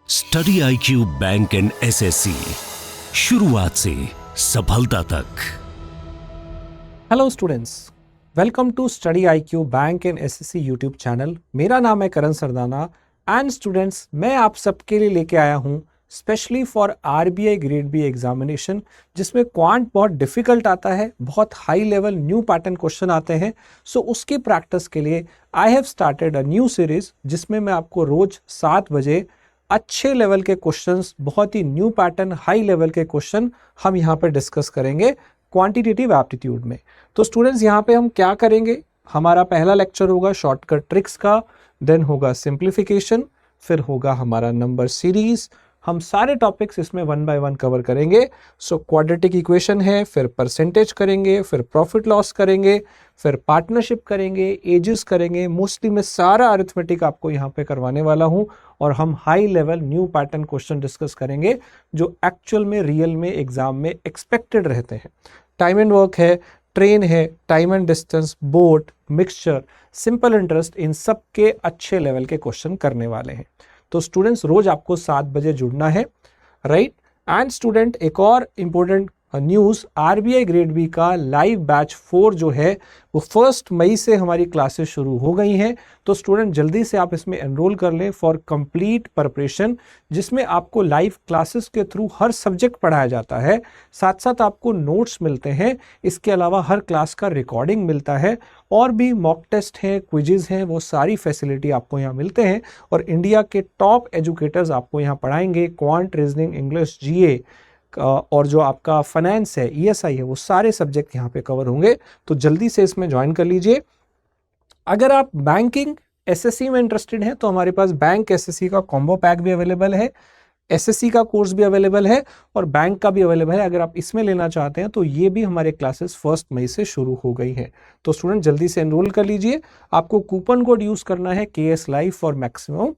Study IQ bank and SSC, शुरुआत से सफलता तक। Hello students, welcome to study IQ bank and SSC YouTube channel. मेरा नाम है करण सरदाना एंड स्टूडेंट्स, मैं आप सबके लिए लेके आया हूँ specially for RBI grade B examination, जिसमें क्वांट बहुत डिफिकल्ट आता है, बहुत high level new pattern question आते हैं। सो उसकी प्रैक्टिस के लिए I have started a new series, जिसमें मैं आपको रोज 7 बजे अच्छे लेवल के क्वेश्चंस, बहुत ही न्यू पैटर्न हाई लेवल के क्वेश्चन हम यहाँ पर डिस्कस करेंगे क्वांटिटेटिव एप्टीट्यूड में। तो स्टूडेंट्स, यहाँ पे हम क्या करेंगे, हमारा पहला लेक्चर होगा शॉर्टकट ट्रिक्स का, देन होगा सिंप्लीफिकेशन, फिर होगा हमारा नंबर सीरीज। हम सारे टॉपिक्स इसमें 1 बाय 1 कवर करेंगे। सो क्वाड्रेटिक इक्वेशन है, फिर परसेंटेज करेंगे, फिर प्रॉफिट लॉस करेंगे, फिर पार्टनरशिप करेंगे, एजेस करेंगे। मोस्टली मैं सारा अरिथमेटिक आपको यहाँ पे करवाने वाला हूँ और हम high level new pattern question discuss करेंगे जो एक्चुअल में रियल में एग्जाम में एक्सपेक्टेड रहते हैं। टाइम एंड वर्क है, ट्रेन है, time and distance, boat, mixture, simple interest, इन सब के अच्छे लेवल के क्वेश्चन करने वाले हैं। तो स्टूडेंट्स, रोज आपको 7 बजे जुड़ना है, राइट। एंड स्टूडेंट, एक और important news, RBI grade B का लाइव बैच 4 जो है वो 1 मई से हमारी क्लासेस शुरू हो गई हैं। तो स्टूडेंट, जल्दी से आप इसमें एनरोल कर लें फॉर कंप्लीट प्रिपरेशन, जिसमें आपको लाइव क्लासेस के थ्रू हर सब्जेक्ट पढ़ाया जाता है, साथ साथ आपको नोट्स मिलते हैं, इसके अलावा हर क्लास का रिकॉर्डिंग मिलता है, और भी मॉक टेस्ट हैं, क्विजेज हैं, वो सारी फैसिलिटी आपको यहाँ मिलते हैं। और इंडिया के टॉप एजुकेटर्स आपको यहाँ पढ़ाएंगे। क्वांट, रीजनिंग, इंग्लिश, GA और जो आपका फाइनेंस है, ESI है, वो सारे सब्जेक्ट यहाँ पे कवर होंगे। तो जल्दी से इसमें ज्वाइन कर लीजिए। अगर आप बैंकिंग SSC में इंटरेस्टेड हैं तो हमारे पास बैंक SSC का कॉम्बो पैक भी अवेलेबल है, SSC का कोर्स भी अवेलेबल है और बैंक का भी अवेलेबल है। अगर आप इसमें लेना चाहते हैं तो ये भी हमारे क्लासेस 1 मई से शुरू हो गई हैं। तो स्टूडेंट, जल्दी से एनरोल कर लीजिए। आपको कूपन कोड यूज करना है KS Live for maximum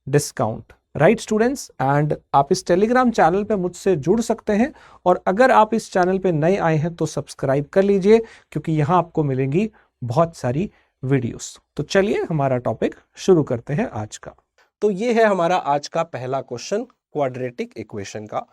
discount, right students. And आप इस टेलीग्राम चैनल पे मुझसे जुड़ सकते हैं, और अगर आप इस चैनल पे नए आए हैं तो सब्सक्राइब कर लीजिए, क्योंकि यहाँ आपको मिलेंगी बहुत सारी वीडियोस। तो चलिए हमारा टॉपिक शुरू करते हैं आज का। तो ये है हमारा आज का पहला क्वेश्चन क्वाड्रेटिक इक्वेशन का।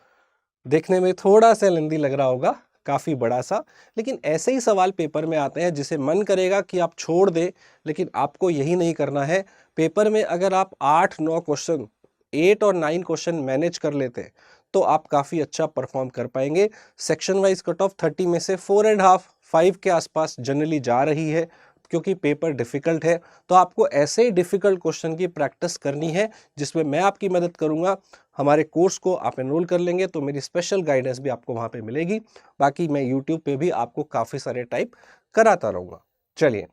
देखने में थोड़ा सा लेंदी लग रहा होगा, काफी बड़ा सा, लेकिन ऐसे ही सवाल पेपर में आते हैं जिसे मन करेगा कि आप छोड़ दें, लेकिन आपको यही नहीं करना है। पेपर में अगर आप 8-9 क्वेश्चन, 8 और 9 क्वेश्चन मैनेज कर लेते हैं तो आप काफी अच्छा परफॉर्म कर पाएंगे। सेक्शन वाइज कट ऑफ 30 में से 4.5, 5 के आसपास जनरली जा रही है, क्योंकि पेपर डिफिकल्ट है। तो आपको ऐसे ही डिफिकल्ट क्वेश्चन की प्रैक्टिस करनी है, जिसमें मैं आपकी मदद करूंगा। हमारे कोर्स को आप एनरोल कर लेंगे तो मेरी स्पेशल गाइडेंस भी आपको वहां पे मिलेगी। बाकी मैं यूट्यूब पे भी आपको काफी सारे टाइप कराता रहूंगा। चलिए,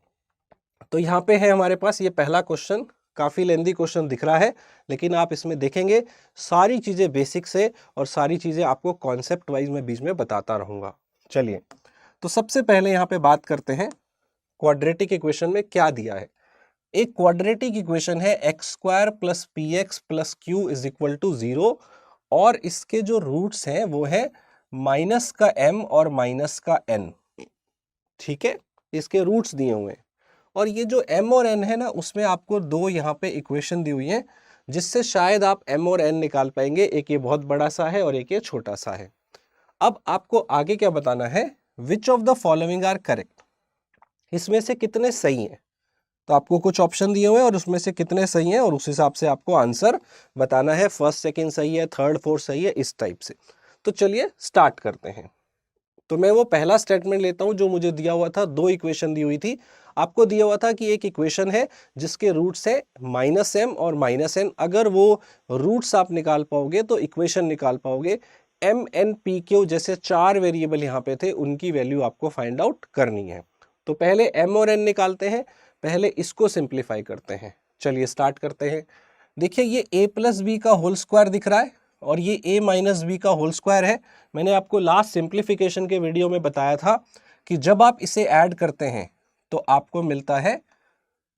तो यहाँ पे है हमारे पास ये पहला क्वेश्चन। काफी लेंदी क्वेश्चन दिख रहा है, लेकिन आप इसमें देखेंगे सारी चीजें बेसिक से और सारी चीजें आपको कॉन्सेप्ट वाइज में बीच में बताता रहूंगा। चलिए, तो सबसे पहले यहाँ पे बात करते हैं क्वाड्रेटिक इक्वेशन में क्या दिया है। एक क्वाड्रेटिक इक्वेशन है x² + px + q = 0, और इसके जो रूट्स हैं वो है -m और -n। ठीक है, इसके रूट्स दिए हुए हैं, और ये जो m और n है ना, उसमें आपको दो यहाँ पे इक्वेशन दी हुई है, जिससे शायद आप m और n निकाल पाएंगे। एक ये बहुत बड़ा सा है और एक ये छोटा सा है। अब आपको आगे क्या बताना है, which of the following are correct, इसमें से कितने सही हैं। तो आपको कुछ ऑप्शन दिए हुए हैं और उसमें से कितने सही हैं, और उस हिसाब से आपको आंसर बताना है। फर्स्ट, सेकंड सही है, थर्ड, फोर्थ सही है, इस टाइप से। तो चलिए स्टार्ट करते हैं। तो मैं वो पहला स्टेटमेंट लेता हूं जो मुझे दिया हुआ था। दो इक्वेशन दी हुई थी, आपको दिया हुआ था कि एक इक्वेशन है जिसके रूट्स है -m और -n। अगर वो रूट्स आप निकाल पाओगे तो इक्वेशन निकाल पाओगे। m, n, p, q जैसे 4 वेरिएबल यहाँ पे थे, उनकी वैल्यू आपको फाइंड आउट करनी है। तो पहले m और n निकालते हैं, पहले इसको सिंप्लीफाई करते हैं। चलिए स्टार्ट करते हैं। देखिए, ये a + b का होल स्क्वायर दिख रहा है और ये a - b का होल स्क्वायर है। मैंने आपको लास्ट सिंप्लीफिकेशन के वीडियो में बताया था कि जब आप इसे ऐड करते हैं तो आपको मिलता है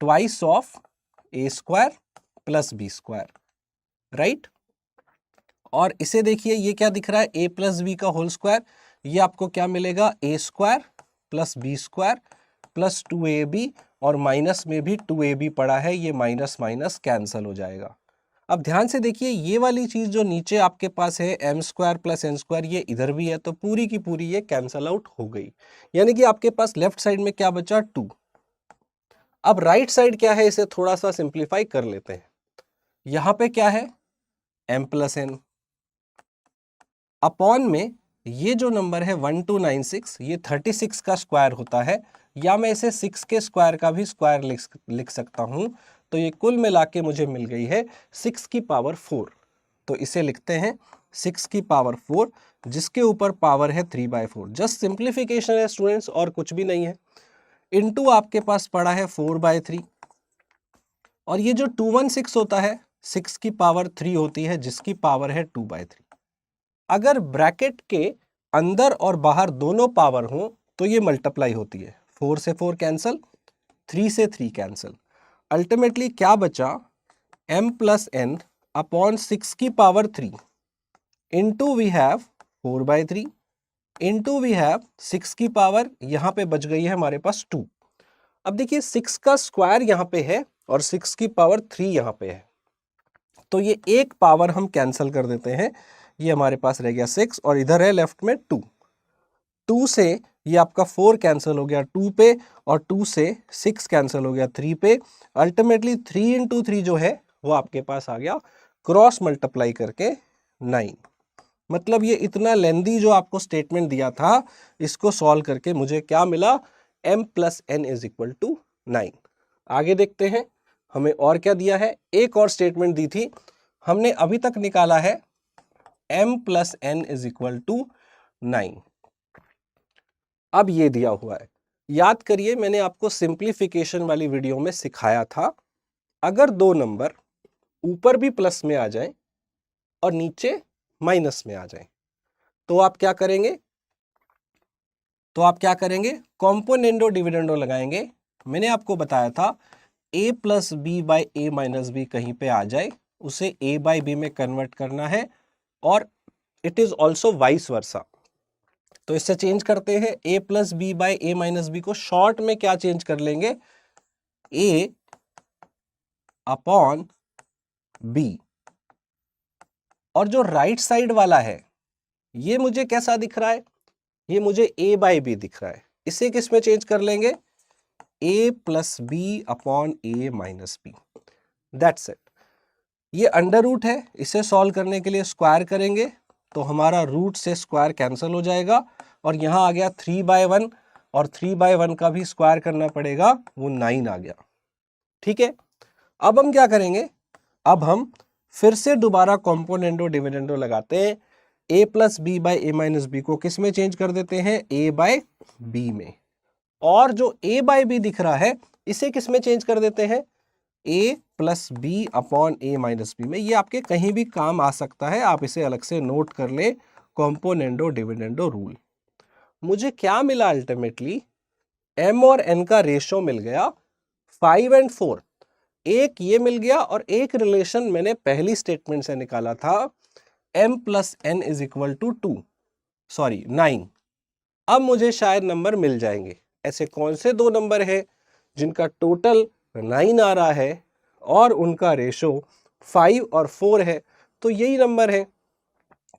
twice of a² + b², right. और इसे देखिए, ये क्या दिख रहा है, a + b का होल स्क्वायर। ये आपको क्या मिलेगा, a² + b² + 2ab, और माइनस में भी 2ab पड़ा है, ये माइनस माइनस कैंसल हो जाएगा। अब ध्यान से देखिए, ये वाली चीज जो नीचे आपके पास है m square plus n square, ये इधर भी है, तो पूरी की पूरी ये कैंसल आउट हो गई। यानी कि आपके पास लेफ्ट साइड में क्या बचा, 2। अब राइट साइड क्या है, इसे थोड़ा सा सिंप्लीफाई कर लेते हैं। यहां पे क्या है, m प्लस एन अपॉन में ये जो नंबर है 1296, ये 36 का स्क्वायर होता है, या मैं इसे 6 के स्क्वायर का भी स्क्वायर लिख सकता हूं। तो ये कुल मिला के मुझे मिल गई है 6 की पावर 4। तो इसे लिखते हैं 6 की पावर 4, जिसके ऊपर पावर है 3/4। जस्ट सिंप्लीफिकेशन है स्टूडेंट्स, और कुछ भी नहीं है। इनटू आपके पास पड़ा है 4/3, और ये जो 216 होता है 6 की पावर 3 होती है, जिसकी पावर है 2/3। अगर ब्रैकेट के अंदर और बाहर दोनों पावर हो तो ये मल्टीप्लाई होती है। 4 से 4 कैंसल, 3 से 3 कैंसल। अल्टीमेटली क्या बचा, m प्लस एन अपॉन 6 की power 3 into we have 4/3 into we have 6 की पावर, यहां पे बच गई है हमारे पास 2। अब देखिए 6 का स्क्वायर यहां पे है और 6 की पावर 3 यहां पे है, तो ये एक पावर हम कैंसिल कर देते हैं। ये हमारे पास रह गया 6 और इधर है लेफ्ट में 2। 2 से ये आपका 4 कैंसिल हो गया 2 पे, और 2 से 6 कैंसिल हो गया 3 पे। अल्टीमेटली 3 इंटू 3 जो है वो आपके पास आ गया क्रॉस मल्टीप्लाई करके 9। मतलब ये इतना लेंदी जो आपको स्टेटमेंट दिया था, इसको सॉल्व करके मुझे क्या मिला, m plus n is equal to 9। आगे देखते हैं हमें और क्या दिया है। एक और स्टेटमेंट दी थी, हमने अभी तक निकाला है m plus n is equal to 9। अब ये दिया हुआ है, याद करिए मैंने आपको सिंप्लीफिकेशन वाली वीडियो में सिखाया था, अगर दो नंबर ऊपर भी प्लस में आ जाए और नीचे माइनस में आ जाए तो आप क्या करेंगे, कॉम्पोनेंडो डिविडेंडो लगाएंगे। मैंने आपको बताया था a plus b by a minus b कहीं पे आ जाए उसे a बाई बी में कन्वर्ट करना है, और it is also vice versa. तो इससे चेंज करते हैं, a plus b by a minus b को शॉर्ट में क्या चेंज कर लेंगे, a अपॉन b। और जो राइट साइड वाला है ये मुझे कैसा दिख रहा है, ये मुझे a बाई बी दिख रहा है, इसे किस में चेंज कर लेंगे, a plus b upon a minus b. That's it. ये अंडर रूट है, इसे सॉल्व करने के लिए स्क्वायर करेंगे तो हमारा रूट से स्क्वायर कैंसिल हो जाएगा, और यहां आ गया 3/1, और 3/1 का भी स्क्वायर करना पड़ेगा, वो 9 आ गया। ठीक है, अब हम क्या करेंगे, अब हम फिर से दोबारा कॉम्पोनेंडो डिविडेंडो लगाते हैं। a plus b by a minus b को किस में चेंज कर देते हैं, a बाई बी में, और जो a बाई बी दिख रहा है इसे किस में चेंज कर देते हैं, a plus b upon a minus b में। ये आपके कहीं भी काम आ सकता है, आप इसे अलग से नोट कर ले, कॉम्पोनेंडो डिविडेंडो रूल। मुझे क्या मिला अल्टीमेटली, m और n का रेशो मिल गया 5 और 4। एक ये मिल गया, और एक रिलेशन मैंने पहली स्टेटमेंट से निकाला था, m plus n is equal to 9। अब मुझे शायद नंबर मिल जाएंगे। ऐसे कौन से दो नंबर है जिनका टोटल 9 आ रहा है और उनका रेशो 5 और 4 है, तो यही नंबर है,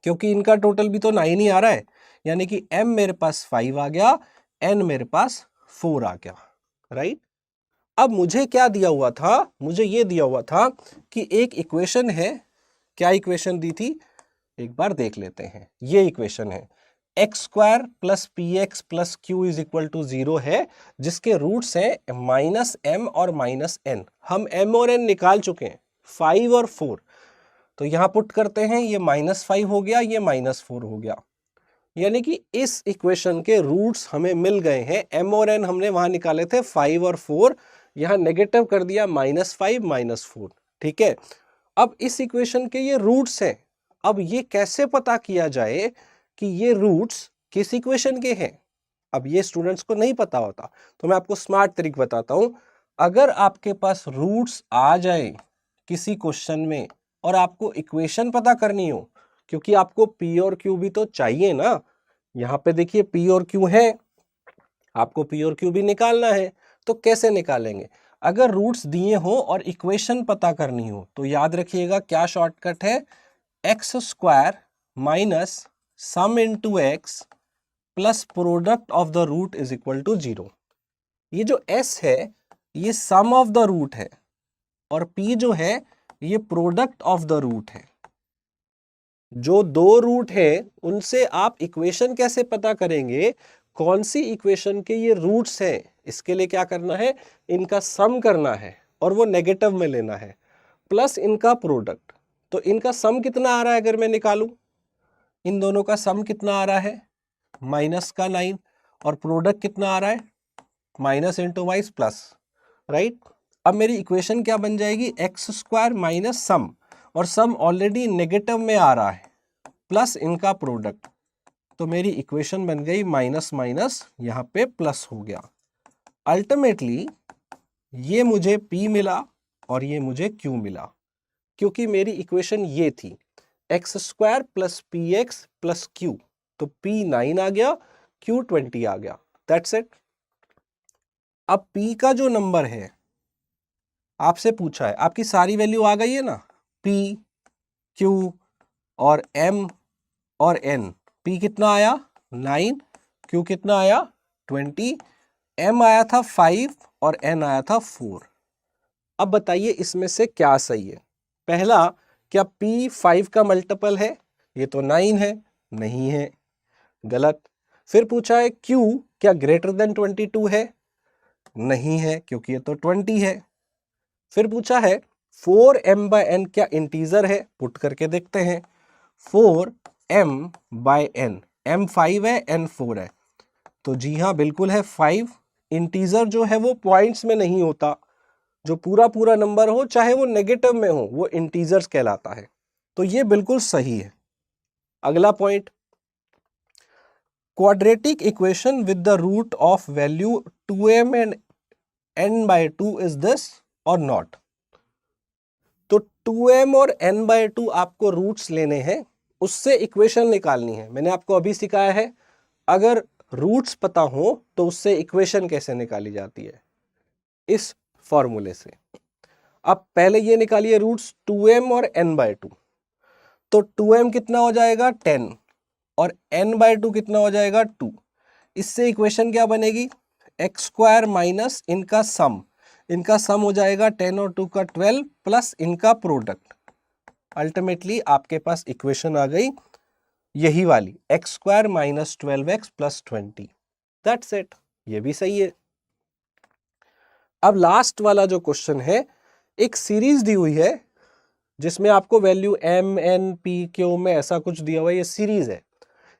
क्योंकि इनका टोटल भी तो 9 ही आ रहा है। यानी कि m मेरे पास 5 आ गया, n मेरे पास 4 आ गया, राइट। अब मुझे क्या दिया हुआ था, मुझे ये दिया हुआ था कि एक इक्वेशन है, क्या इक्वेशन दी थी, एक बार देख लेते हैं। ये इक्वेशन है x square plus p x plus q is equal to 0 है, जिसके रूट्स हैं माइनस एम और माइनस एन। हम m और n निकाल चुके हैं, 5 और 4, तो यहां पुट करते हैं, ये -5 हो गया, ये -4 हो गया। यानी कि इस इक्वेशन के रूट्स हमें मिल गए हैं। m और n हमने वहां निकाले थे 5 और 4, यहां नेगेटिव कर दिया -5 -4। ठीक है, अब इस इक्वेशन के ये रूट्स हैं। अब ये कैसे पता किया जाए कि ये रूट्स किस इक्वेशन के हैं, अब ये स्टूडेंट्स को नहीं पता होता, तो मैं आपको स्मार्ट तरीका बताता हूं। अगर आपके पास रूट्स आ जाए किसी क्वेश्चन में और आपको इक्वेशन पता करनी हो, क्योंकि आपको p और q भी तो चाहिए ना। यहां पे देखिए p और q है, आपको p और q भी निकालना है, तो कैसे निकालेंगे। अगर रूट्स दिए हो और इक्वेशन पता करनी हो तो याद रखिएगा क्या शॉर्टकट है, x square minus sum into x plus product of the root is equal to 0। ये जो s है ये सम ऑफ द रूट है और p जो है ये प्रोडक्ट ऑफ द रूट है। जो दो रूट है उनसे आप इक्वेशन कैसे पता करेंगे, कौन सी इक्वेशन के ये रूट्स हैं, इसके लिए क्या करना है, इनका सम करना है और वो नेगेटिव में लेना है प्लस इनका प्रोडक्ट। तो इनका सम कितना आ रहा है अगर मैं निकालूं, इन दोनों का सम कितना आ रहा है माइनस का 9 और प्रोडक्ट कितना आ रहा है minus into vice plus, right. अब मेरी इक्वेशन क्या बन जाएगी, एक्स स्क्वायर माइनस सम, और सम ऑलरेडी नेगेटिव में आ रहा है प्लस इनका प्रोडक्ट, तो मेरी इक्वेशन बन गई माइनस माइनस यहाँ पे प्लस हो गया। अल्टीमेटली ये मुझे p मिला और ये मुझे q मिला, क्योंकि मेरी इक्वेशन ये थी x square plus p x plus Q, तो p 9 आ गया, q 20 आ गया, दैट्स इट। अब p का जो नंबर है आपसे पूछा है, आपकी सारी वैल्यू आ गई है ना, p, q और m और n। p कितना आया 9, q कितना आया 20, m आया था 5 और n आया था 4। अब बताइए इसमें से क्या सही है। पहला, क्या p 5 का मल्टीपल है, ये तो 9 है, नहीं है, गलत। फिर पूछा है q क्या ग्रेटर देन 22 है, नहीं है क्योंकि ये तो 20 है। फिर पूछा है 4m/n क्या इंटीजर है, पुट करके देखते हैं। 4m/n, m 5 है n 4 है, तो जी हाँ बिल्कुल है 5। इंटीजर जो है वो पॉइंट्स में नहीं होता, जो पूरा पूरा नंबर हो चाहे वो नेगेटिव में हो वो इंटीजर्स कहलाता है, तो ये बिल्कुल सही है। अगला point, quadratic equation with the root of value 2m and n/2 is this or not. तो 2m और n/2 आपको रूट्स लेने हैं, उससे इक्वेशन निकालनी है। मैंने आपको अभी सिखाया है अगर रूट्स पता हो तो उससे इक्वेशन कैसे निकाली जाती है, इस फॉर्मूले से। अब पहले ये निकालिए रूट्स 2m और n/2, तो 2m कितना हो जाएगा 10 और n/2 कितना हो जाएगा 2। इससे इक्वेशन क्या बनेगी, एक्स स्क्वायर माइनस इनका सम, इनका सम हो जाएगा 10 और 2 का 12 प्लस इनका प्रोडक्ट। अल्टीमेटली आपके पास इक्वेशन आ गई यही वाली, x square minus 12x plus 20, that's it. ये भी सही है। अब लास्ट वाला जो क्वेश्चन है, एक सीरीज दी हुई है जिसमें आपको value m n p q में ऐसा कुछ दिया हुआ है, ये सीरीज है।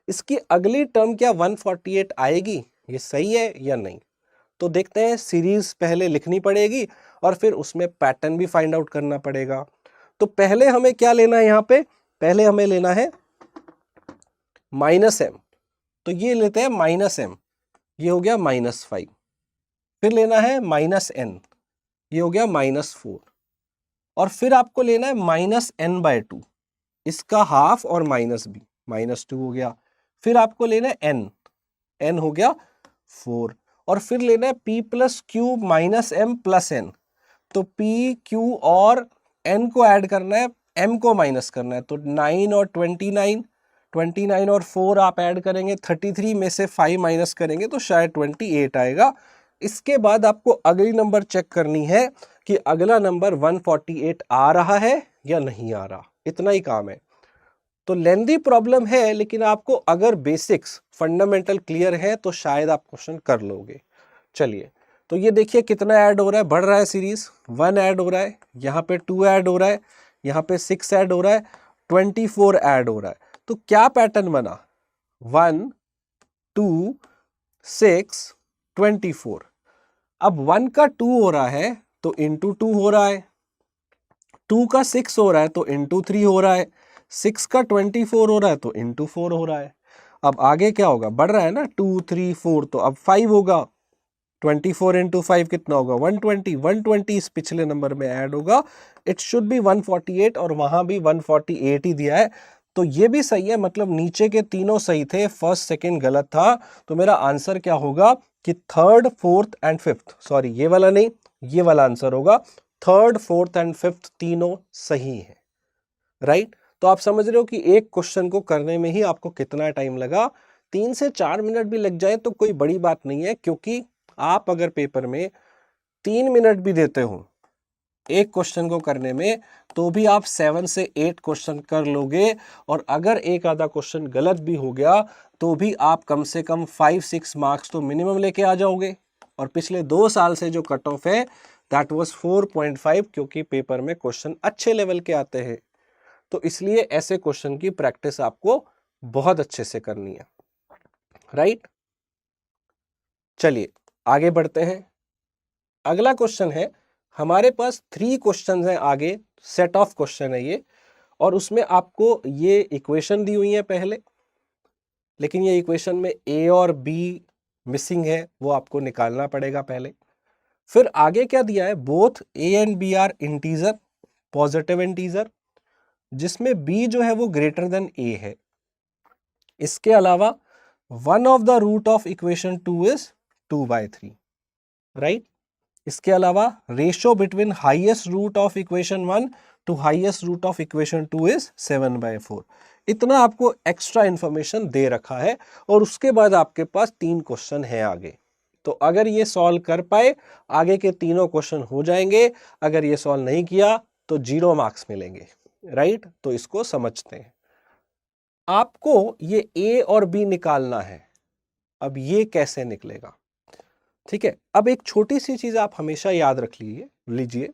इसकी अगली टर्म क्या 148 आएगी, ये सही है या नहीं। तो देखते हैं, सीरीज पहले लिखनी पड़ेगी और फिर उसमें पैटर्न भी फाइंड आउट करना पड़ेगा। तो पहले हमें क्या लेना है, यहाँ पे पहले हमें लेना है माइनस m, तो ये लेते हैं माइनस m, ये हो गया -5। फिर लेना है माइनस n, ये हो गया -4, और फिर आपको लेना है -n/2, इसका हाफ और माइनस b, -2 हो गया। फिर आपको लेना है n हो गया 4, और फिर लेना है p plus Q minus m plus n, तो p q और n को ऐड करना है, m को माइनस करना है, तो 9 और 29 और 4 आप ऐड करेंगे, 33 में से 5 माइनस करेंगे तो शायद 28 आएगा। इसके बाद आपको अगली नंबर चेक करनी है कि अगला नंबर 148 आ रहा है या नहीं आ रहा, इतना ही काम है। तो लेंदी प्रॉब्लम है, लेकिन आपको अगर बेसिक्स फंडामेंटल क्लियर है तो शायद आप क्वेश्चन कर लोगे। चलिए, तो ये देखिए कितना ऐड हो रहा है, बढ़ रहा है सीरीज, 1 ऐड हो रहा है, यहाँ पे 2 ऐड हो रहा है, यहाँ पे 6 ऐड हो रहा है, 24 ऐड हो रहा है। तो क्या पैटर्न बना, 1 2 6 24। अब 1 का 2 हो रहा है तो इंटू 2 हो रहा है, 2 का 6 हो रहा है तो इंटू 3 हो रहा है, 6 का 24 हो रहा है तो इंटू 4 हो रहा है। अब आगे क्या होगा, बढ़ रहा है ना, 2 3 4, तो अब 5 होगा, 24 इंटू 5 कितना होगा 120 इस पिछले नंबर में ऐड होगा। इट शुड बी 148 और वहां भी 148 ही दिया है, तो ये भी सही है, मतलब नीचे के तीनों सही थे, फर्स्ट सेकंड गलत था। तो मेरा आंसर क्या होगा कि third fourth and fifth, sorry ये वाला नहीं, ये वाला आंसर होगा। थर्ड, फोर्थ एंड फिफ्थ तीनों सही है, राइट। तो आप समझ रहे हो कि एक क्वेश्चन को करने में ही आपको कितना टाइम लगा। 3 से 4 मिनट भी लग जाए तो कोई बड़ी बात नहीं है, क्योंकि आप अगर पेपर में 3 मिनट भी देते हो एक क्वेश्चन को करने में, तो भी आप 7 से 8 क्वेश्चन कर लोगे। और अगर एक आधा क्वेश्चन गलत भी हो गया तो भी आप कम से कम 5-6 मार्क्स तो मिनिमम लेके आ जाओगे। और पिछले 2 साल से जो कट ऑफ है दैट वाज 4.5, क्योंकि पेपर में क्वेश्चन अच्छे लेवल के आते हैं। तो इसलिए ऐसे क्वेश्चन की प्रैक्टिस आपको बहुत अच्छे से करनी है, राइट। चलिए आगे बढ़ते हैं। अगला क्वेश्चन है, हमारे पास 3 क्वेश्चन हैं आगे, सेट ऑफ क्वेश्चन है ये, और उसमें आपको ये इक्वेशन दी हुई है पहले, लेकिन ये इक्वेशन में ए और बी मिसिंग है, वो आपको निकालना पड़ेगा पहले। फिर आगे क्या दिया है, both a and b are integer, positive integer, जिसमें बी जो है वो ग्रेटर देन ए है। इसके अलावा one of the root of equation 2 is 2/3, right. इसके अलावा ratio between highest root of equation 1 to highest root of equation 2 is 7/4। इतना आपको एक्स्ट्रा इंफॉर्मेशन दे रखा है, और उसके बाद आपके पास 3 क्वेश्चन है आगे। तो अगर ये सॉल्व कर पाए, आगे के तीनों क्वेश्चन हो जाएंगे। अगर ये सॉल्व नहीं किया तो 0 मार्क्स मिलेंगे, राइट। तो इसको समझते हैं। आपको ये ए और बी निकालना है। अब ये कैसे निकलेगा, ठीक है। अब एक छोटी सी चीज आप हमेशा याद रख लीजिए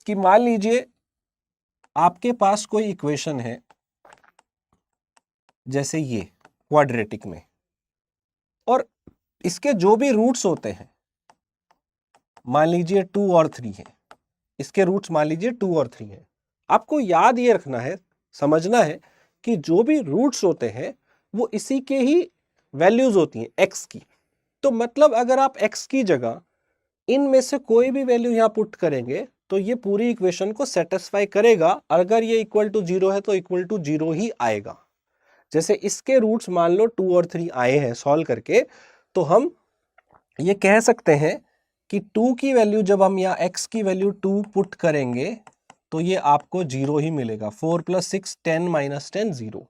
कि मान लीजिए आपके पास कोई इक्वेशन है, जैसे ये क्वाड्रेटिक में, और इसके जो भी रूट्स होते हैं, मान लीजिए 2 और 3 है, इसके रूट्स मान लीजिए 2 और 3 है। आपको याद ये रखना है, समझना है कि जो भी रूट्स होते हैं वो इसी के ही वैल्यूज होती हैं, एक्स की। तो मतलब अगर आप x की जगह इनमें से कोई भी वैल्यू यहां पुट करेंगे तो ये पूरी इक्वेशन को सेटिस्फाई करेगा। अगर ये इक्वल टू 0 है तो इक्वल टू 0 ही आएगा। जैसे इसके रूट्स मान लो 2 और 3 आए हैं सॉल्व करके, तो हम ये कह सकते हैं कि 2 की वैल्यू जब हम यहाँ x की वैल्यू 2 पुट करेंगे तो ये आपको 0 ही मिलेगा। 4 + 6 10 - 10 0।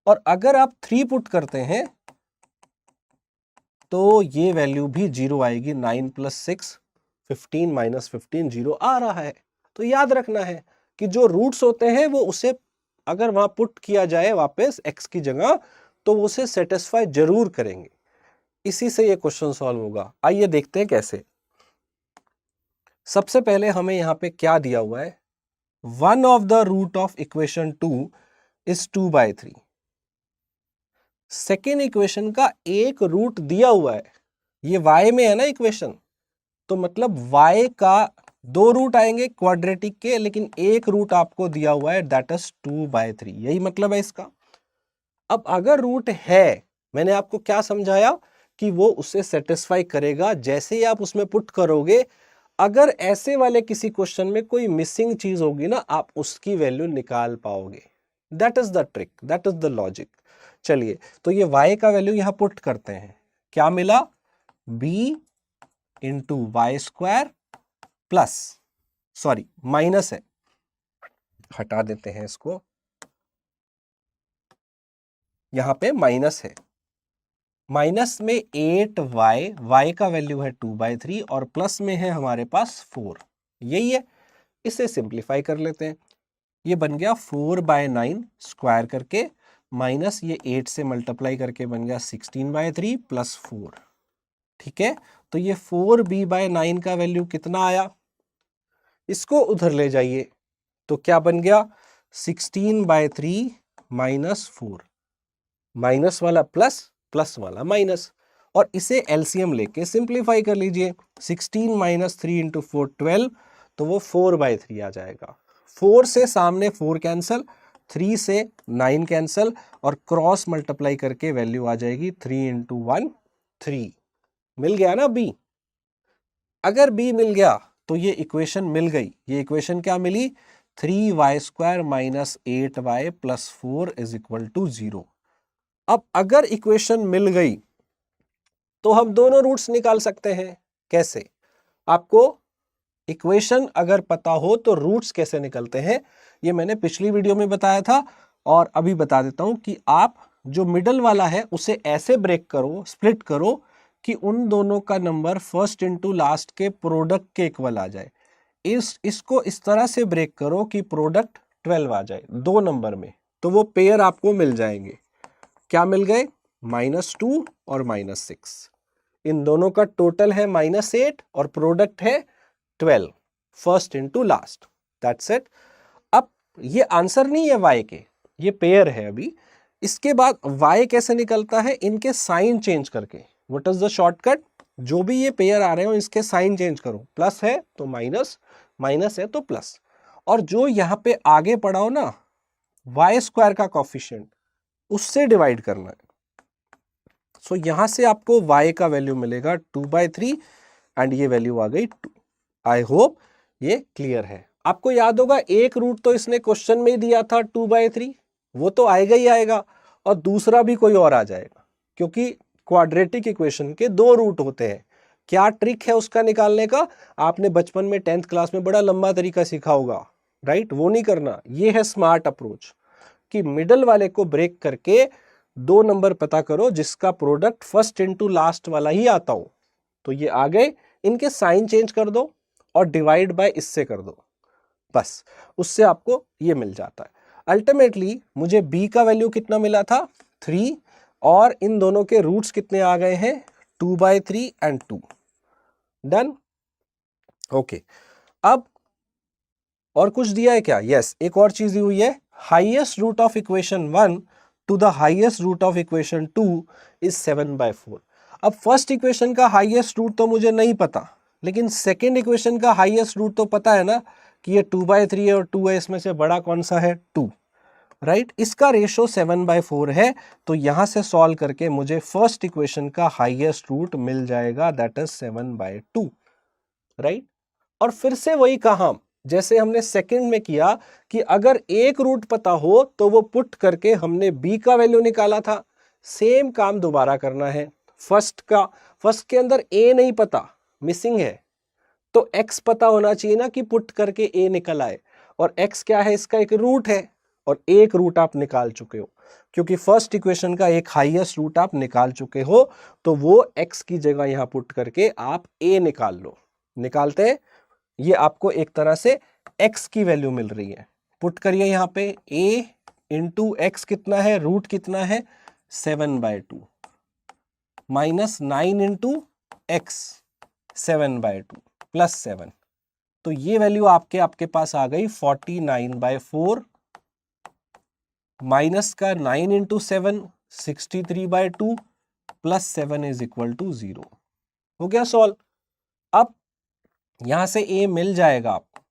और अगर आप 3 पुट करते हैं तो ये वैल्यू भी 0 आएगी। 9 + 6 15 - 15 0 आ रहा है। तो याद रखना है कि जो रूट्स होते हैं वो उसे अगर वहां पुट किया जाए वापस x की जगह तो वो उसे सेटिस्फाई जरूर करेंगे। इसी से ये क्वेश्चन सॉल्व होगा। आइए देखते हैं कैसे। सबसे पहले हमें यहां पे क्या दिया हुआ है, one of the root of equation 2 is 2/3। Second equation का एक रूट दिया हुआ है, ये y में है ना इक्वेशन, तो मतलब y का 2 रूट आएंगे क्वाड्रेटिक के, लेकिन एक रूट आपको दिया हुआ है दैट इज 2/3। यही मतलब है इसका। अब अगर रूट है, मैंने आपको क्या समझाया कि वो उसे सेटिस्फाई करेगा। जैसे ही आप उसमें पुट करोगे, अगर ऐसे वाले किसी क्वेश्चन में कोई मिसिंग चीज होगी ना, आप उसकी वैल्यू निकाल पाओगे। That is the trick, that is the logic. चलिए तो ये y का वैल्यू यहां पुट करते हैं। क्या मिला, b into y square plus, sorry minus है, हटा देते हैं इसको, यहां पे माइनस है। माइनस में 8y, y का वैल्यू है 2/3 और प्लस में है हमारे पास 4। यही है, इसे सिंप्लीफाई कर लेते हैं। ये बन गया 4/9 स्क्वायर करके, माइनस ये 8 से मल्टीप्लाई करके बन गया 16/3 प्लस 4। ठीक है, तो ये 4b/9 का वैल्यू कितना आया, इसको उधर ले जाइए तो क्या बन गया 16/3 माइनस 4, माइनस वाला प्लस, प्लस वाला माइनस, और इसे एलसीएम लेके सिंप्लीफाई कर लीजिए। 16 - 3 × 4 12, तो वो 4/3 आ जाएगा। 4 से सामने 4 कैंसल, 3 से 9 कैंसल, और क्रॉस मल्टीप्लाई करके वैल्यू आ जाएगी 3 × 1 3। मिल गया ना बी। अगर बी मिल गया तो ये इक्वेशन मिल गई। ये इक्वेशन क्या मिली, 3y² - 8y + 4 = 0। अब अगर इक्वेशन मिल गई तो हम दोनों रूट्स निकाल सकते हैं। कैसे, आपको इक्वेशन अगर पता हो तो रूट्स कैसे निकलते हैं ये मैंने पिछली वीडियो में बताया था, और अभी बता देता हूं कि आप जो मिडल वाला है उसे ऐसे ब्रेक करो, स्प्लिट करो कि उन दोनों का नंबर फर्स्ट इनटू लास्ट के प्रोडक्ट के इक्वल आ जाए। इसको इस तरह से ब्रेक करो कि प्रोडक्ट 12 आ जाए दो नंबर में, तो वो पेयर आपको मिल जाएंगे। क्या मिल गए? -2 और -6। इन दोनों का टोटल है -8 और प्रोडक्ट है 12, first into last. That's it. अब ये आंसर नहीं है y के, ये पेयर है अभी। इसके बाद y कैसे निकलता है? इनके साइन चेंज करके। What is the shortcut? जो भी ये पेयर आ रहे हो इसके साइन चेंज करो। प्लस है तो माइनस, माइनस है तो प्लस, और जो यहाँ पे आगे पड़ा हो ना y² का कॉफिशिएंट, उससे डिवाइड करना है। सो यहां से आपको y का वैल्यू मिलेगा 2/3 एंड ये वैल्यू आ गई 2। आई होप ये क्लियर है। आपको याद होगा एक रूट तो इसने क्वेश्चन में ही दिया था 2/3, वो तो आएगा ही आएगा, और दूसरा भी कोई और आ जाएगा, क्योंकि क्वाड्रेटिक इक्वेशन के दो रूट होते हैं। क्या ट्रिक है उसका निकालने का? आपने बचपन में 10th क्लास में बड़ा लंबा तरीका सीखा होगा, राइट? वो नहीं करना। ये है स्मार्ट अप्रोच कि मिडल वाले को ब्रेक करके दो नंबर पता करो जिसका प्रोडक्ट फर्स्ट इनटू लास्ट वाला ही आता हो। तो ये आ गए, इनके साइन चेंज कर दो और डिवाइड बाय इससे कर दो, बस उससे आपको ये मिल जाता है। अल्टीमेटली मुझे b का वैल्यू कितना मिला था? 3, और इन दोनों के रूट्स कितने आ गए हैं? 2/3 एंड 2। डन? ओके। अब और कुछ दिया है क्या? यस, एक और चीज दी हुई है। Highest root of equation 1 to the highest root of equation 2 is 7/4। अब फर्स्ट इक्वेशन का हाईएस्ट रूट तो मुझे नहीं पता, लेकिन सेकेंड इक्वेशन का हाईएस्ट रूट तो पता है ना कि ये 2/3 है और 2 है, इसमें से बड़ा कौन सा है? 2, राइट? इसका रेशो 7/4 है, तो यहां से सॉल्व करके मुझे फर्स्ट इक्वेशन का हाईएस्ट रूट मिल जाएगा, दैट इज 7/2, राइट? और फिर से वही कहा जैसे हमने सेकंड में किया कि अगर एक रूट पता हो तो वो पुट करके हमने b का वैल्यू निकाला था, सेम काम दोबारा करना है। फर्स्ट के अंदर a नहीं पता, मिसिंग है, तो x पता होना चाहिए ना कि पुट करके a निकल आए, और x क्या है? इसका एक रूट है, और एक रूट आप निकाल चुके हो, क्योंकि फर्स्ट इक्वेशन का एक हाईएस्ट रूट आप निकाल चुके हो, तो वो x की जगह यहां पुट करके आप a निकाल लो। निकालते हैं, ये आपको एक तरह से x की वैल्यू मिल रही है। पुट करिए यहाँ पे, a इंटू x कितना है? रूट कितना है? 7/2 माइनस 9 इंटू x 7/2 प्लस 7, तो ये वैल्यू आपके पास आ गई 49/4, माइनस का 9 into 7 63/2 plus 7 is equal to 0। हो गया सॉल्व। अब यहां से a मिल जाएगा आपको,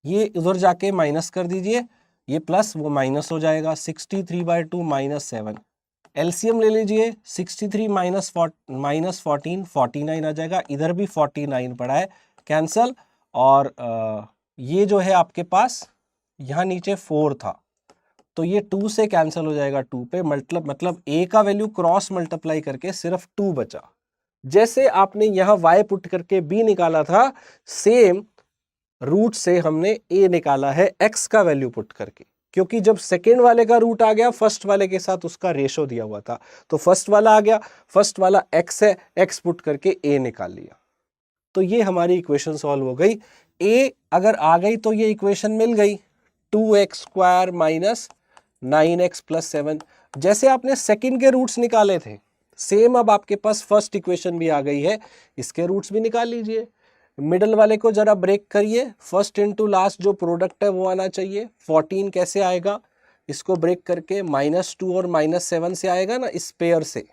ये उधर जाके माइनस कर दीजिए, ये प्लस वो माइनस हो जाएगा। 63/2 माइनस 7, एलसीएम ले लीजिए, 63 माइनस 14 49 आ जाएगा। इधर भी 49 पड़ा है, कैंसल, और ये जो है आपके पास यहाँ नीचे 4 था, तो ये 2 से कैंसिल हो जाएगा 2 पे, मतलब a का वैल्यू क्रॉस मल्टीप्लाई करके सिर्फ 2 बचा। जैसे आपने यहां y पुट करके b निकाला था, सेम रूट से हमने a निकाला है x का वैल्यू पुट करके, क्योंकि जब सेकेंड वाले का रूट आ गया फर्स्ट वाले के साथ उसका रेशो दिया हुआ था, तो फर्स्ट वाला आ गया, फर्स्ट वाला x है, x पुट करके a निकाल लिया, तो ये हमारी इक्वेशन सॉल्व हो गई। a अगर आ गई तो ये इक्वेशन मिल गई, 2x² माइनस 9x प्लस 7। जैसे आपने सेकेंड के रूट्स निकाले थे, सेम अब आपके पास फर्स्ट इक्वेशन भी आ गई है, इसके रूट्स भी निकाल लीजिए। मिडल वाले को जरा ब्रेक करिए, फर्स्ट इनटू लास्ट जो प्रोडक्ट है वो आना चाहिए। 14 कैसे आएगा? इसको ब्रेक करके -2 और -7 से आएगा ना, इस पेयर से,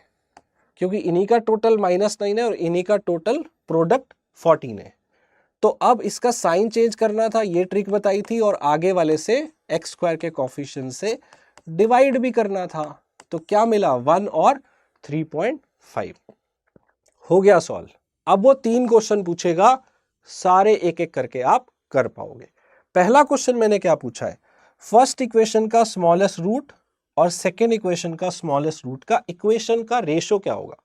क्योंकि इन्हीं का टोटल -9 है और इन्हीं का टोटल प्रोडक्ट 14 है। तो अब इसका साइन चेंज करना था, ये ट्रिक बताई थी, और आगे वाले से x² के कोफिशिएंट से डिवाइड भी करना था। तो क्या मिला? 1 और 3.5। हो गया सॉल्व। अब वो 3 क्वेश्चन पूछेगा, सारे एक एक करके आप कर पाओगे। पहला क्वेश्चन मैंने क्या पूछा है? फर्स्ट इक्वेशन का स्मॉलेस्ट रूट और सेकेंड इक्वेशन का स्मॉलेस्ट रूट का इक्वेशन का रेशो क्या होगा?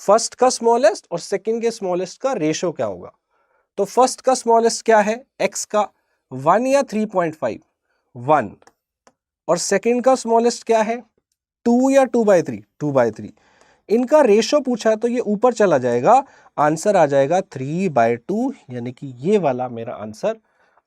फर्स्ट का स्मॉलेस्ट और सेकेंड के स्मॉलेस्ट का रेशो क्या होगा? तो फर्स्ट का स्मॉलेस्ट क्या है, x का 1 या 3.5, 1, और सेकंड का स्मॉलेस्ट क्या है, 2 या 2/3, 2/3। इनका रेशो पूछा है तो ये ऊपर चला जाएगा, आंसर आ जाएगा 3/2, यानी कि ये वाला मेरा आंसर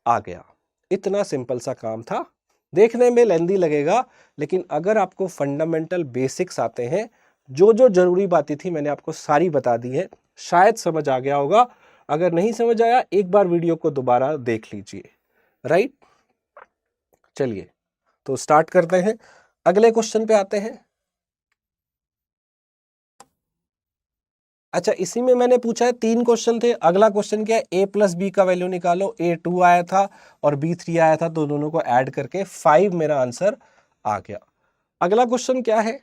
आ गया। इतना सिंपल सा काम था, देखने में लेंदी लगेगा, लेकिन अगर आपको फंडामेंटल बेसिक्स आते हैं, जो जो जरूरी बातें थी मैंने आपको सारी बता दी है, शायद समझ आ गया होगा। अगर नहीं समझ आया एक बार वीडियो को दोबारा देख लीजिए, राइट। चलिए तो स्टार्ट करते हैं, अगले क्वेश्चन पे आते हैं। अच्छा, इसी में मैंने पूछा है 3 क्वेश्चन थे। अगला क्वेश्चन क्या है, a + b का वैल्यू निकालो। a 2 आया था और b 3 आया था, तो दोनों को ऐड करके 5 मेरा आंसर आ गया। अगला क्वेश्चन क्या है,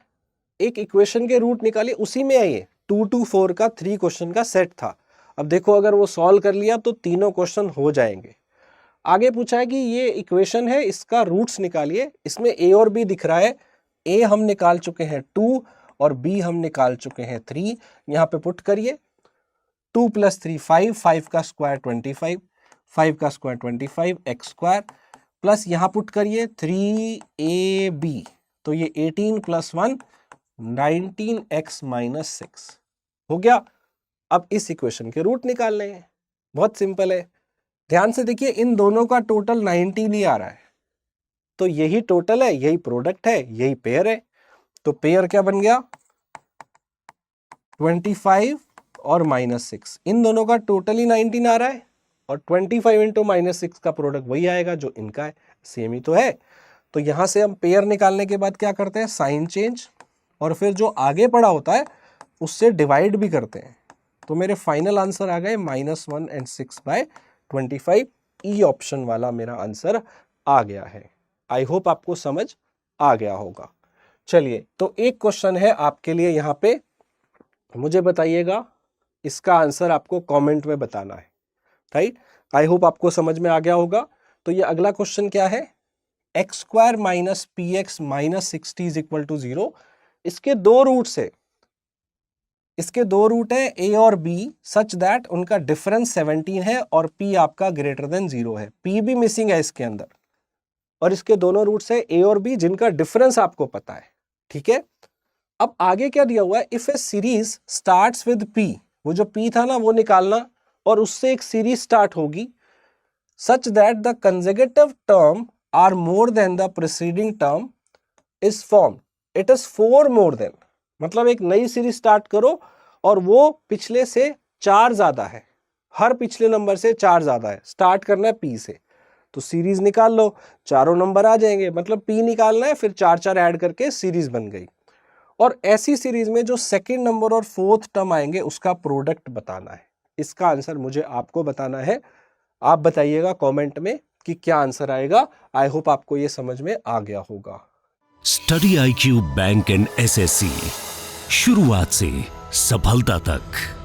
एक इक्वेशन के रूट निकालिए, उसी में आइए 2 to 4 का 3 क्वेश्चन का सेट था। अब देखो अगर वो सॉल्व कर लिया तो तीनों क्वेश्चन हो जाएंगे। आगे पूछा है कि ये इक्वेशन है, इसका रूट्स निकालिए। इसमें a और b दिख रहा है, a हम निकाल चुके हैं 2 और b हम निकाल चुके हैं 3। यहाँ पे पुट करिए, 2 + 3 5, 5 का स्क्वायर 25, 5 का स्क्वायर 25 x स्क्वायर, प्लस यहाँ पुट करिए 3ab, तो ये 18 + 1 19x - 6 हो गया। अब इस इक्वेशन के रूट निकालने हैं, बहुत सिंपल है। ध्यान से देखिए, इन दोनों का टोटल 19 ही आ रहा है, तो यही टोटल है, यही प्रोडक्ट है, यही पेयर है। तो पेयर क्या बन गया, 25 और -6, इन दोनों का टोटल ही 19 आ रहा है, और 25 × -6 का प्रोडक्ट वही आएगा जो इनका है, सेम ही तो है। तो यहां से हम पेयर निकालने के बाद क्या करते हैं, साइन चेंज, और फिर जो आगे पड़ा होता है उससे डिवाइड भी करते हैं। तो मेरे फाइनल आंसर आ गए -1 और 6/25। ई ऑप्शन वाला मेरा आंसर आ गया है। आई होप आपको समझ आ गया होगा। चलिए, तो एक क्वेश्चन है आपके लिए यहाँ पे, मुझे बताइएगा, इसका आंसर आपको कमेंट में बताना है, राइट। आई होप आपको समझ में आ गया होगा। तो ये अगला क्वेश्चन क्या है, x² - px - 60 = 0। इसके दो रूट्स है, इसके दो रूट है a और b, सच दैट उनका डिफरेंस 17 है और p आपका > 0 है। p भी मिसिंग है इसके अंदर, और इसके दोनों रूट्स है a और b जिनका डिफरेंस आपको पता है, ठीक है। अब आगे क्या दिया हुआ है, if A series starts with p, वो जो p था ना वो निकालना, और उससे एक सीरीज स्टार्ट होगी such that the consecutive term are more than the preceding term is form, it is 4 more than. मतलब एक नई सीरीज स्टार्ट करो और वो पिछले से 4 ज्यादा है, हर पिछले नंबर से 4 ज्यादा है। स्टार्ट करना है p से, तो सीरीज निकाल लो, चारों नंबर आ जाएंगे, मतलब p निकालना है, फिर 4 ऐड करके सीरीज बन गई। और ऐसी सीरीज में जो सेकंड नंबर और फोर्थ टर्म आएंगे उसका प्रोडक्ट बताना है। इसका आंसर मुझे आपको बताना है, आप बताइएगा कमेंट में कि क्या आंसर आएगा। आई होप आपको ये समझ में आ गया होगा। Study IQ bank and SSC, शुरुआत से सफलता तक।